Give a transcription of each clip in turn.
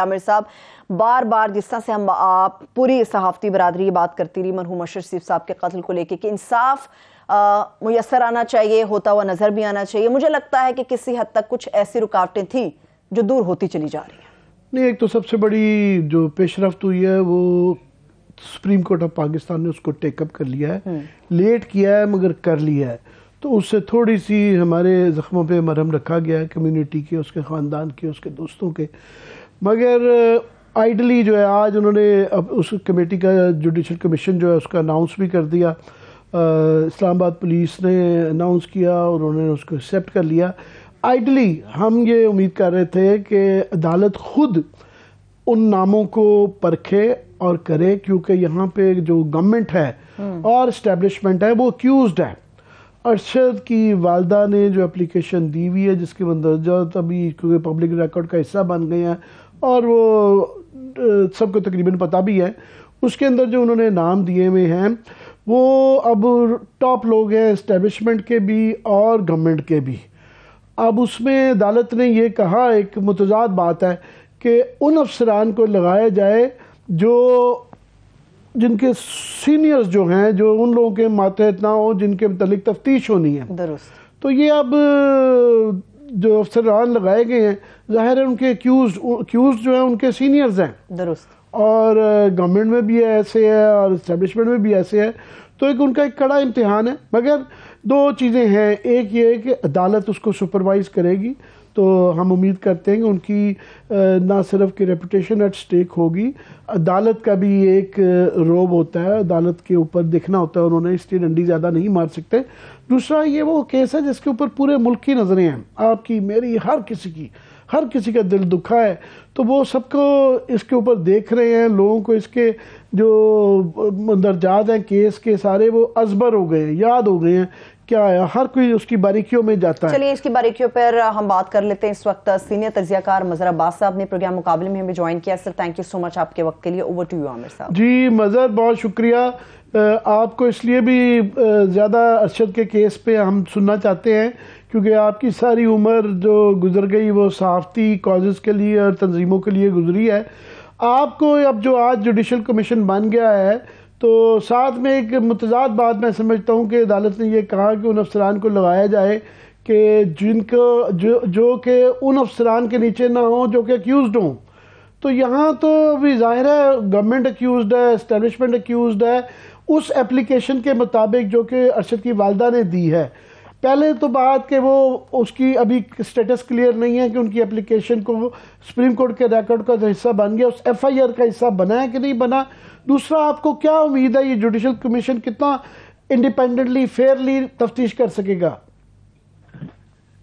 عامر صاحب بار بار جس طرح سے ہم پوری صحافتی برادری بات کرتی رہی مرحوم اشرف شریف صاحب کے قتل کو لے کے کہ انصاف میسر آنا چاہیے، ہوتا ہوا نظر بھی آنا چاہیے، مجھے لگتا ہے کہ کسی حد تک کچھ ایسی رکاوٹیں تھیں جو دور ہوتی چلی جا رہی ہیں۔ نہیں، ایک تو سب سے بڑی جو پیش رفت ہوئی ہے وہ سپریم کورٹ آف پاکستان نے اس کو ٹیک اپ کر لیا ہے، لیٹ کیا ہے مگر کر لیا ہے، تو اس سے تھوڑی سی ہمارے زخموں پہ مرہم رکھا گیا ہے، کمیونٹی کے، اس کے خاندان کے، اس کے دوستوں کے۔ مگر آئیڈلی جو ہے آج انہوں نے اب اس کمیٹی کا جوڈیشل کمیشن جو ہے اس کا اناؤنس بھی کر دیا، اسلام آباد پولیس نے اناؤنس کیا اور انہوں نے اس کو ایکسیپٹ کر لیا۔ آئیڈلی ہم یہ امید کر رہے تھے کہ عدالت خود ان ناموں کو پرکھے اور کرے، کیونکہ یہاں پہ جو گورنمنٹ ہے اور اسٹیبلشمنٹ ہے وہ ایکیوزڈ ہے۔ ارشد کی والدہ نے جو اپلیکیشن دی ہوئی ہے، جس کے مندرجات ابھی کیونکہ پبلک ریکارڈ کا حصہ بن گئے ہیں اور وہ سب کو تقریباً پتہ بھی ہے، اس کے اندر جو انہوں نے نام دیے ہوئے ہیں وہ اب ٹاپ لوگ ہیں، اسٹیبلشمنٹ کے بھی اور گورنمنٹ کے بھی۔ اب اس میں عدالت نے یہ کہا، ایک متضاد بات ہے کہ ان افسران کو لگایا جائے جن کے سینئرز جو ہیں، جو ان لوگوں کے ماتحت نہ ہو، جن کے متعلق تفتیش ہونی ہے۔ درست۔ تو یہ اب جو افسران لگائے گئے ہیں، ظاہر ہے ان کے ایکیوزڈ جو ہیں ان کے سینئرز ہیں۔ درست۔ اور گورنمنٹ میں بھی ایسے ہے اور اسٹیبلشمنٹ میں بھی ایسے ہے، تو ان کا ایک کڑا امتحان ہے۔ مگر دو چیزیں ہیں، ایک یہ ہے کہ عدالت اس کو سپروائز کرے گی، تو ہم امید کرتے ہیں کہ ان کی نہ صرف کہ ریپوٹیشن ایٹ سٹیک ہوگی، عدالت کا بھی ایک روب ہوتا ہے، عدالت کے اوپر دیکھنا ہوتا ہے، انہوں نے اس لیے ڈنڈی زیادہ نہیں مار سکتے۔ دوسرا یہ وہ کیس ہے جس کے اوپر پورے ملک کی نظریں ہیں، آپ کی، میری، ہر کسی کا دل دکھا ہے، تو وہ سب کو اس کے اوپر دیکھ رہے ہیں، لوگوں کو اس کے جو مندرجات ہیں کیس کے سارے وہ ازبر ہو گئے ہیں، یاد ہو گئے ہیں کیا ہے، ہر کوئی اس کی باریکیوں میں جاتا ہے۔ چلیے اس کی باریکیوں پر ہم بات کر لیتے ہیں۔ اس وقت سینئر تجزیہ کار مظہر عباس صاحب نے پروگرام مقابلے میں ہمیں جوائن کیا۔ سر تھینک یو سو مچ آپ کے وقت کے لیے۔ اوور ٹو یو عامر صاحب۔ جی مظہر، بہت شکریہ آپ کو، اس لیے بھی زیادہ ارشد کے کیس پہ ہم سننا چاہتے ہیں کیونکہ آپ کی ساری عمر جو گزر گئی وہ صحافتی کازز کے لیے اور تنظیموں کے لیے گزری ہے۔ آپ کو اب جو آج جوڈیشل کمیشن بن گیا ہے، تو ساتھ میں ایک متضاد بات میں سمجھتا ہوں کہ عدالت نے یہ کہا کہ ان افسران کو لگایا جائے کہ جن کو جو کہ ان افسران کے نیچے نہ ہوں جو کہ ایکیوزڈ ہوں۔ تو یہاں تو بھی ظاہر ہے گورنمنٹ ایکیوزڈ ہے، اسٹیبلشمنٹ ایکیوزڈ ہے، اس ایپلیکیشن کے مطابق جو کہ ارشد کی والدہ نے دی ہے۔ پہلے تو بات کہ وہ اس کی ابھی سٹیٹس کلیئر نہیں ہے کہ ان کی اپلیکیشن کو سپریم کورٹ کے ریکارڈ کا حصہ بن گیا، اس ایف آئی آر کا حصہ بنا ہے کہ نہیں بنا۔ دوسرا، آپ کو کیا امید ہے یہ جوڈیشل کمیشن کتنا انڈیپینڈنٹلی، فیئرلی تفتیش کر سکے گا؟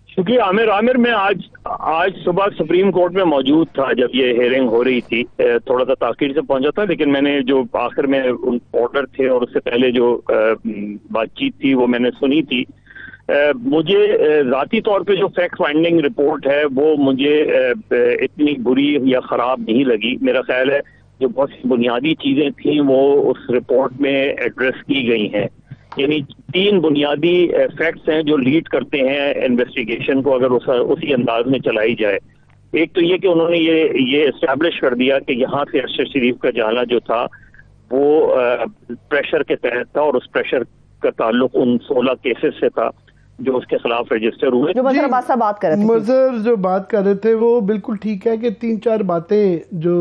شکریہ عامر، میں آج صبح سپریم کورٹ میں موجود تھا جب یہ ہیئرنگ ہو رہی تھی، تھوڑا سا تاخیر سے پہنچا تھا، لیکن میں نے جو آخر میں آرڈر تھے اور اس سے پہلے جو بات چیت تھی وہ میں نے سنی تھی۔ مجھے ذاتی طور پہ جو فیکٹ فائنڈنگ رپورٹ ہے وہ مجھے اتنی بری یا خراب نہیں لگی۔ میرا خیال ہے جو بہت سی بنیادی چیزیں تھیں وہ اس رپورٹ میں ایڈریس کی گئی ہیں، یعنی 3 بنیادی فیکٹس ہیں جو لیڈ کرتے ہیں انویسٹیگیشن کو اگر اسی انداز میں چلائی جائے۔ ایک تو یہ کہ انہوں نے یہ اسٹیبلش کر دیا کہ یہاں سے ارشد شریف کا جانا جو تھا وہ پریشر کے تحت تھا، اور اس پریشر کا تعلق ان 16 کیسز سے تھا جو اس کے خلاف رجسٹر ہوئے۔ جو مظہر عباس صاحب بات کر رہے تھے، مظہر جو بات کر رہے تھے وہ بالکل ٹھیک ہے کہ 3-4 باتیں جو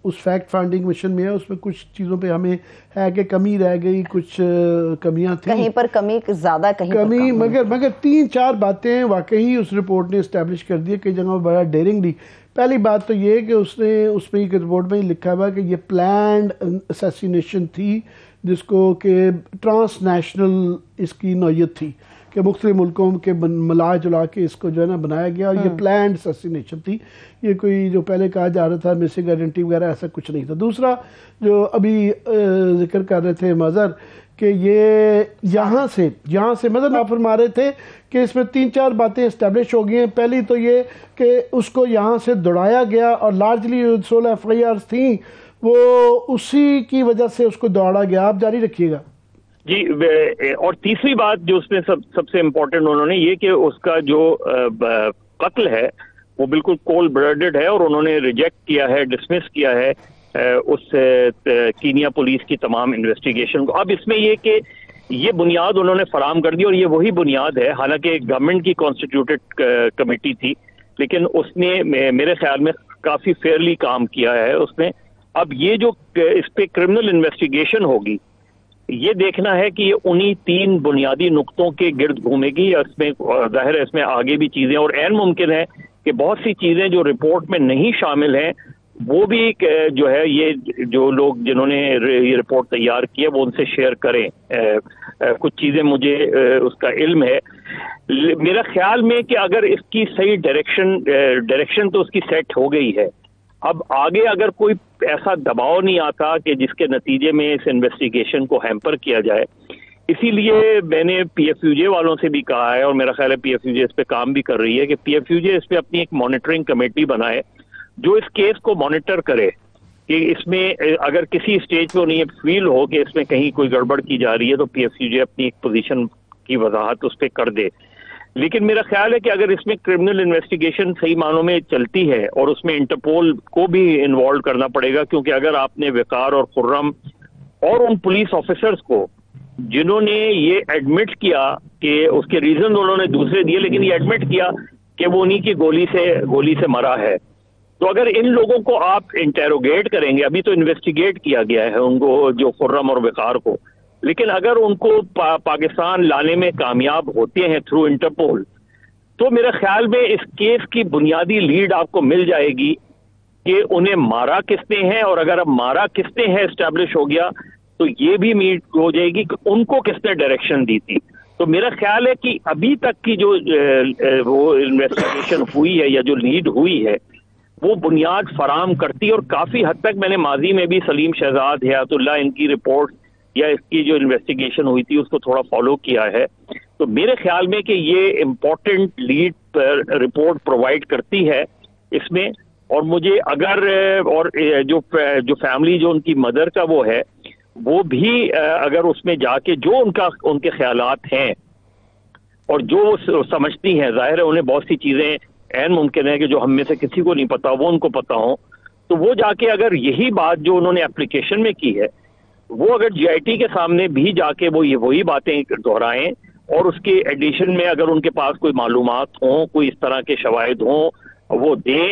اس فیکٹ فائنڈنگ مشن میں ہے اس میں کچھ چیزوں پہ ہمیں ہے کہ کمی رہ گئی، کچھ کمیاں تھیں، کہیں پر کمی زیادہ، کہیں پر کمی، مگر 3-4 باتیں واقعی اس رپورٹ نے اسٹیبلش کر دی، کئی جگہ بڑا ڈیرنگلی۔ پہلی بات تو یہ کہ اس میں ایک رپورٹ میں لکھا ہوا کہ یہ پلانڈ اسیسینیشن تھی، جس کو کہ ٹرانس نیشنل اس کی نوعیت تھی کہ مختلف ملکوں کے ملا جلا کے اس کو جو ہے نا بنایا گیا، اور یہ پلانڈ اسیسینیشن تھی، یہ کوئی جو پہلے کہا جا رہا تھا مسنگ آئیڈینٹی وغیرہ ایسا کچھ نہیں تھا۔ دوسرا جو ابھی ذکر کر رہے تھے مظہر کہ یہ یہاں سے مظہر آپ فرما رہے تھے کہ اس میں 3-4 باتیں اسٹیبلش ہو گئی ہیں۔ پہلی تو یہ کہ اس کو یہاں سے دوڑایا گیا، اور لارجلی 16 ایف آئی آرز تھیں وہ اسی کی وجہ سے اس کو دوڑا گیا۔ آپ جاری رکھیے گا۔ جی، اور تیسری بات جو اس میں سب سے امپورٹنٹ انہوں نے یہ کہ اس کا جو قتل ہے وہ بالکل کولڈ بلڈڈ ہے اور انہوں نے ریجیکٹ کیا ہے, ڈسمس کیا ہے اس کینیا پولیس کی تمام انویسٹیگیشن کو. اب اس میں یہ کہ یہ بنیاد انہوں نے فراہم کر دی اور یہ وہی بنیاد ہے, حالانکہ گورنمنٹ کی کانسٹیٹیوٹڈ کمیٹی تھی لیکن اس نے میرے خیال میں کافی فیئرلی کام کیا ہے اس نے. اب یہ جو اس پہ کرمنل انویسٹیگیشن ہوگی, یہ دیکھنا ہے کہ یہ انہی 3 بنیادی نقطوں کے گرد گھومے گی. اس میں ظاہر ہے اس میں آگے بھی چیزیں, اور عین ممکن ہے کہ بہت سی چیزیں جو رپورٹ میں نہیں شامل ہیں وہ بھی جو ہے یہ جو لوگ جنہوں نے یہ رپورٹ تیار کی ہے وہ ان سے شیئر کریں. کچھ چیزیں مجھے اس کا علم ہے. میرا خیال میں کہ اگر اس کی صحیح ڈائریکشن تو اس کی سیٹ ہو گئی ہے, اب آگے اگر کوئی ایسا دباؤ نہیں آتا کہ جس کے نتیجے میں اس انویسٹیگیشن کو ہیمپر کیا جائے, اسی لیے میں نے پی ایف یو جے والوں سے بھی کہا ہے, اور میرا خیال ہے پی ایف یو جے اس پہ کام بھی کر رہی ہے, کہ پی ایف یو جے اس پہ اپنی ایک مانیٹرنگ کمیٹی بنائے جو اس کیس کو مانیٹر کرے کہ اس میں اگر کسی اسٹیج پہ انہیں فیل ہو کہ اس میں کہیں کوئی گڑبڑ کی جا رہی ہے تو پی ایف یو جے اپنی ایک پوزیشن کی وضاحت اس پہ کر دے. لیکن میرا خیال ہے کہ اگر اس میں کرمنل انویسٹیگیشن صحیح معنوں میں چلتی ہے اور اس میں انٹرپول کو بھی انوالو کرنا پڑے گا, کیونکہ اگر آپ نے وقار اور خرم اور ان پولیس آفیسرز کو جنہوں نے یہ ایڈمٹ کیا کہ اس کے ریزن انہوں نے دوسرے دیے لیکن یہ ایڈمٹ کیا کہ وہ انہی کی گولی سے مرا ہے, تو اگر ان لوگوں کو آپ انٹیروگیٹ کریں گے, ابھی تو انویسٹیگیٹ کیا گیا ہے ان کو جو خرم اور وقار کو, لیکن اگر ان کو پاکستان لانے میں کامیاب ہوتے ہیں تھرو انٹرپول, تو میرے خیال میں اس کیس کی بنیادی لیڈ آپ کو مل جائے گی کہ انہیں مارا کس نے ہے, اور اگر اب مارا کس نے ہے اسٹیبلش ہو گیا تو یہ بھی میٹ ہو جائے گی کہ ان کو کس نے ڈائریکشن دی تھی. تو میرا خیال ہے کہ ابھی تک کی جو وہ انویسٹیگیشن ہوئی ہے یا جو لیڈ ہوئی ہے وہ بنیاد فراہم کرتی, اور کافی حد تک میں نے ماضی میں بھی سلیم شہزاد, حیات اللہ, ان کی رپورٹ یا اس کی جو انویسٹیگیشن ہوئی تھی اس کو تھوڑا فالو کیا ہے. تو میرے خیال میں کہ یہ امپورٹنٹ لیڈ پر رپورٹ پرووائڈ کرتی ہے اس میں. اور مجھے اگر اور جو فیملی جو ان کی مدر کا وہ ہے وہ بھی اگر اس میں جا کے جو ان کے خیالات ہیں اور جو وہ سمجھتی ہیں, ظاہر ہے انہیں بہت سی چیزیں عین ممکن ہے کہ جو ہم میں سے کسی کو نہیں پتا وہ ان کو پتا ہوں, تو وہ جا کے اگر یہی بات جو انہوں نے اپلیکیشن میں کی ہے وہ اگر جی آئی ٹی کے سامنے بھی جا کے وہ وہی باتیں دہرائیں, اور اس کے ایڈیشن میں اگر ان کے پاس کوئی معلومات ہوں, کوئی اس طرح کے شواہد ہوں, وہ دیں,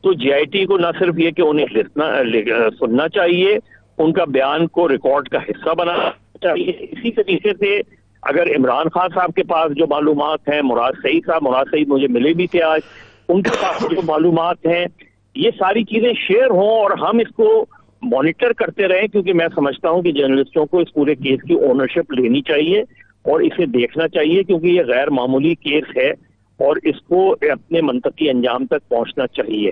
تو جی آئی ٹی کو نہ صرف یہ کہ انہیں سننا چاہیے, ان کا بیان کو ریکارڈ کا حصہ بنانا چاہیے. اسی طریقے سے اگر عمران خان صاحب کے پاس جو معلومات ہیں, مراد سعید مجھے ملے بھی تھے آج, ان کے پاس جو معلومات ہیں, یہ ساری چیزیں شیئر ہوں اور ہم اس کو مانیٹر کرتے رہیں, کیونکہ میں سمجھتا ہوں کہ جرنلسٹوں کو اس پورے کیس کی اونرشپ لینی چاہیے اور اسے دیکھنا چاہیے, کیونکہ یہ غیر معمولی کیس ہے اور اس کو اپنے منطقی انجام تک پہنچنا چاہیے.